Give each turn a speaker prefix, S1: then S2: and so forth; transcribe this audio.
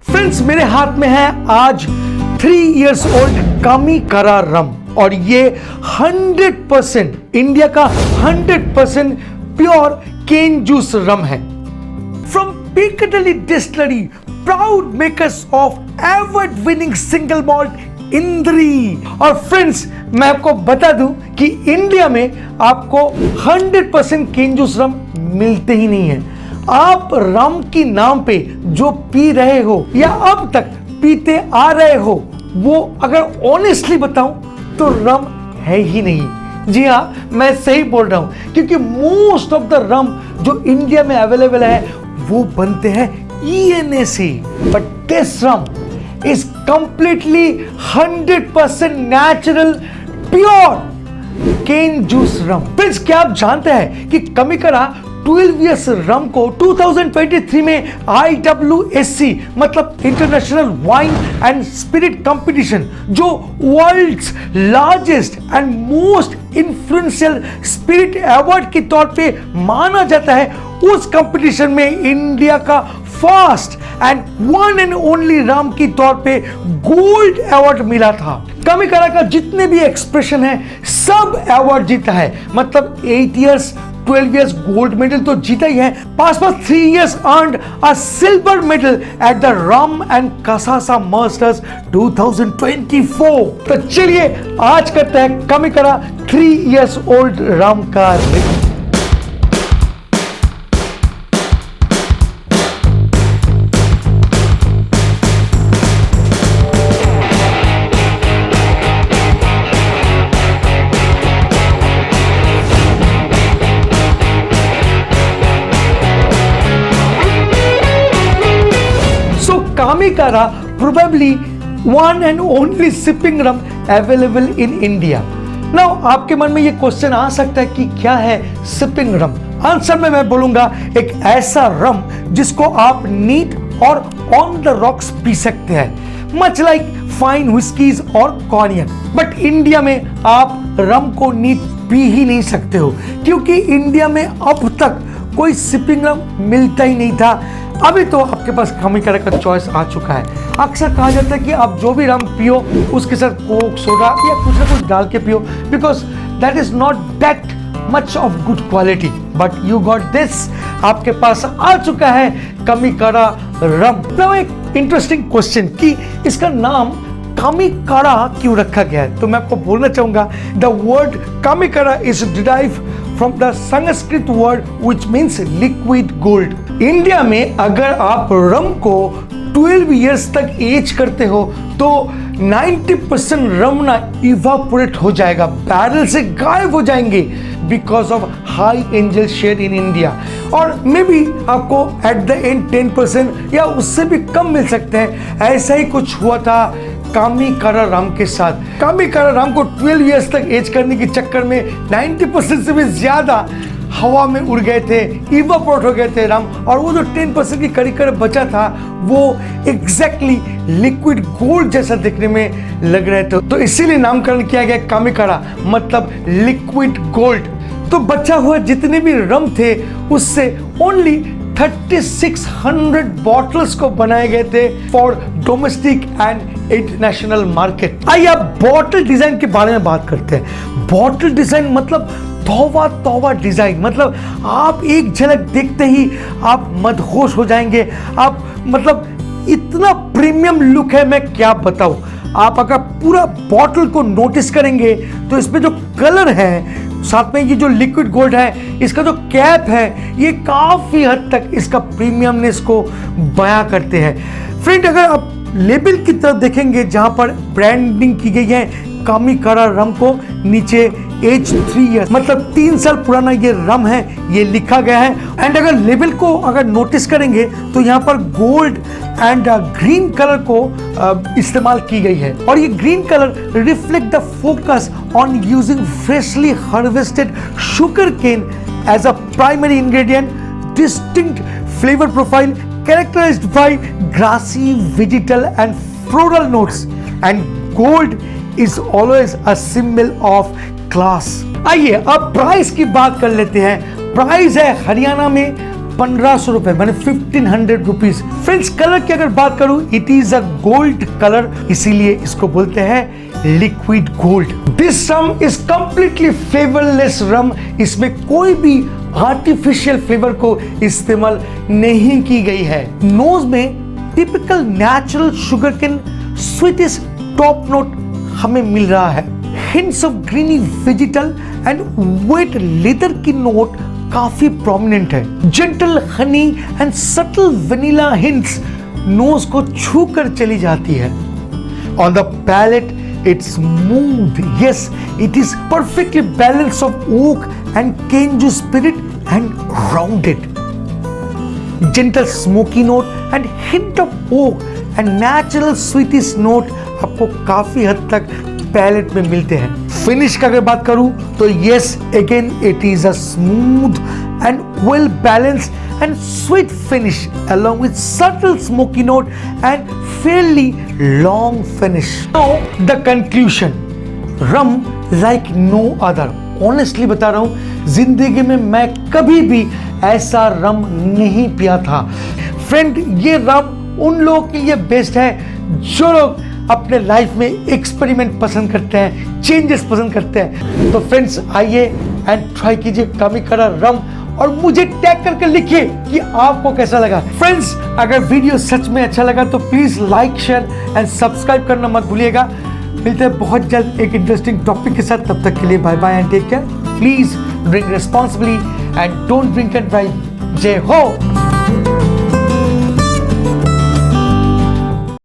S1: Friends, मेरे हाथ में है आज 3 years old कमिकारा रम और ये 100% इंडिया का 100% प्योर केन जूस रम है from Piccadilly distillery, proud makers of award winning single malt इंद्री। और फ्रेंड्स, मैं आपको बता दूं कि इंडिया में आपको 100% केन जूस रम मिलते ही नहीं है। आप रम की नाम पे जो पी रहे हो या अब तक पीते आ रहे हो, वो अगर ऑनेस्टली बताऊं तो रम है ही नहीं। जी हाँ, मैं सही बोल रहा हूं, क्योंकि मोस्ट ऑफ द रम जो इंडिया में अवेलेबल है वो बनते हैं ENA से, but this rum is completely 100% natural pure cane juice rum. Friends, क्या आप जानते हैं कि कमिकारा 12 years रम को 2023 में IWSC मतलब international wine and spirit competition, जो world's largest and most influential spirit award के तौर पे माना जाता है, उस कंपटीशन में इंडिया का first and one and only rum की तौर पे गोल्ड अवार्ड मिला था। कमिकारा का जितने भी एक्सप्रेशन है सब अवार्ड जीता है, मतलब 8 years 12 years गोल्ड मेडल तो जीता ही है, पास 3 years earned a silver medal at the Rum and Kasasa Masters 2024। तो चलिए आज करते हैं कमिकारा 3 years old रम का review. Kamicara probably one and only sipping rum available in India। Now आपके मन में ये क्वेश्चन आ सकता है कि क्या है सिपिंग रम। आंसर में मैं बोलूंगा एक ऐसा रम जिसको आप नीट और ऑन द रॉक्स पी सकते हैं, मच लाइक फाइन व्हिस्कीज और कॉन्यक। बट इंडिया में आप रम को नीट पी ही नहीं सकते हो, क्योंकि इंडिया में अब तक कोई सिपिंग रम मिलता ही नहीं था। अभी तो आपके पास कमिकारा का चॉइस आ चुका है। अक्सर कहा जाता है कि आप जो भी रम पियो उसके साथ कोक, सोडा या कुछ ना कुछ डाल के पियो, because that is not that much of good quality, but you got this. आपके पास आ चुका है कमिकारा रम। नाउ एक इंटरेस्टिंग क्वेश्चन कि इसका नाम कमिकारा क्यों रखा गया है, तो मैं आपको बोलना चाहूंगा the word Kamikara is derive from the Sanskrit word which means liquid gold। India में अगर आप रम को 12 years तक एज करते हो तो 90% रम ना इवापोरेट हो जाएगा, बैरल से गायब हो जाएंगे because of high angel share in India. और मे बी आपको एट द एंड 10% या उससे भी कम मिल सकते हैं। ऐसा ही कुछ हुआ था कमिकारा रम के साथ। कमिकारा रम को 12 years तक एज करने के चक्कर में 90% से भी ज्यादा हवा में उड़ गए थे, इवापोरेट हो गए थे रम, और वो जो 10% की करीब बचा था वो एग्जैक्टली लिक्विड गोल्ड जैसा दिखने में लग रहे थे। तो इसीलिए नामकरण किया गया कमिकारा, मतलब लिक्विड गोल्ड। तो बचा हुआ जितने भी रम थे उससे ओनली 3600 बॉटल्स को बनाए गए थे for domestic and international market. आइए अब बॉटल डिजाइन के बारे में बात करते हैं। बॉटल डिजाइन मतलब तौबा तौबा डिजाइन, मतलब आप एक झलक देखते ही आप मदहोश हो जाएंगे। आप मतलब इतना प्रीमियम लुक है, मैं क्या बताऊं। आप अगर पूरा बॉटल को नोटिस करेंगे तो इसमें जो कलर है, साथ में ये जो लिक्विड गोल्ड है, इसका जो कैप है, ये काफी हद तक इसका प्रीमियमनेस को बयां करते हैं। फ्रेंड, अगर आप लेबल की तरफ देखेंगे जहां पर ब्रांडिंग की गई है कमिकारा रम को, नीचे एज 3 years मतलब 3 साल पुराना ये रम है, ये लिखा गया है। एंड अगर लेबल को अगर नोटिस करेंगे तो यहाँ पर गोल्ड एंड ग्रीन कलर को इस्तेमाल की गई है, और ये green colour reflect the focus on using freshly harvested sugar cane as a primary ingredient, distinct flavour profile characterized by grassy, vegetal and floral notes, and gold is always a symbol of class। आइए अब price की बात कर लेते हैं। Price है हरियाणा में 1500 रुपए माने 1500 रुपीज। फ्रेंड्स कलर की अगर बात करूं, it is a gold colour, इसीलिए इसको बोलते हैं liquid gold. This rum is completely flavourless rum, इसमें कोई भी आर्टिफिशियल फ्लेवर को इस्तेमाल नहीं की गई है। नोज में typical natural sugar cane sweetest top note हमें मिल रहा है। Hints of greeny vegetal and wet leather की नोट काफी प्रोमिनेंट है। Gentle honey and subtle vanilla hints nose को छू कर चली जाती है। On the palate it's smooth, yes, it is perfectly balanced of oak and Kenju spirit and rounded. Gentle smoky note and hint of oak and natural sweetest note आपको काफी हद तक पैलेट में मिलते हैं। फिनिश का अगर बात करूं तो yes, again it is a smooth and well balanced and sweet finish along with subtle smoky note and fairly long finish. Now the conclusion, rum like no other. Honestly बता रहा हूं, जिंदगी में मैं कभी भी ऐसा रम नहीं पिया था। फ्रेंड ये रम उन लोगों के लिए बेस्ट है जो लोग अपने लाइफ में एक्सपेरिमेंट पसंद करते हैं, चेंजेस पसंद करते हैं। तो फ्रेंड्स आइए एंड ट्राई कीजिए कामीकारा रम और मुझे टैग करके लिखिए कि आपको कैसा लगा। फ्रेंड्स अगर वीडियो सच में अच्छा लगा तो please like share and subscribe करना मत भूलिएगा। मिलते हैं बहुत जल्द एक इंटरेस्टिंग टॉपिक के साथ, तब तक के लिए bye bye and take care. Please drink responsibly and don't drink and drive. जय हो।